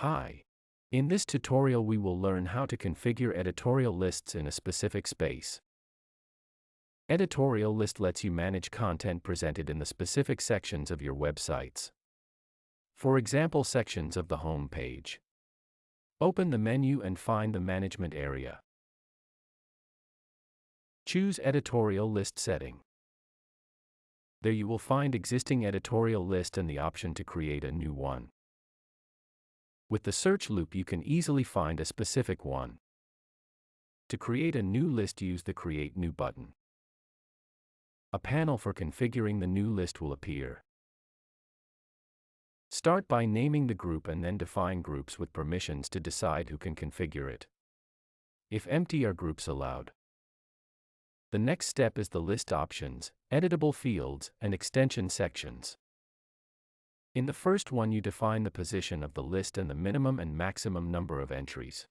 Hi. In this tutorial we will learn how to configure editorial lists in a specific space. Editorial list lets you manage content presented in the specific sections of your websites. For example, sections of the home page. Open the menu and find the management area. Choose editorial list setting. There you will find existing editorial list and the option to create a new one. With the search loop you can easily find a specific one. To create a new list, use the Create New button. A panel for configuring the new list will appear. Start by naming the group and then define groups with permissions to decide who can configure it. If empty, are groups allowed? The next step is the list options, editable fields, and extension sections. In the first one you define the position of the list and the minimum and maximum number of entries.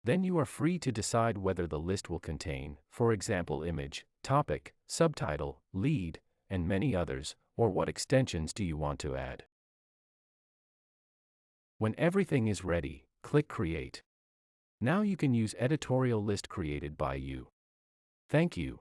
Then you are free to decide whether the list will contain, for example, image, topic, subtitle, lead, and many others, or what extensions do you want to add. When everything is ready, click Create. Now you can use editorial list created by you. Thank you.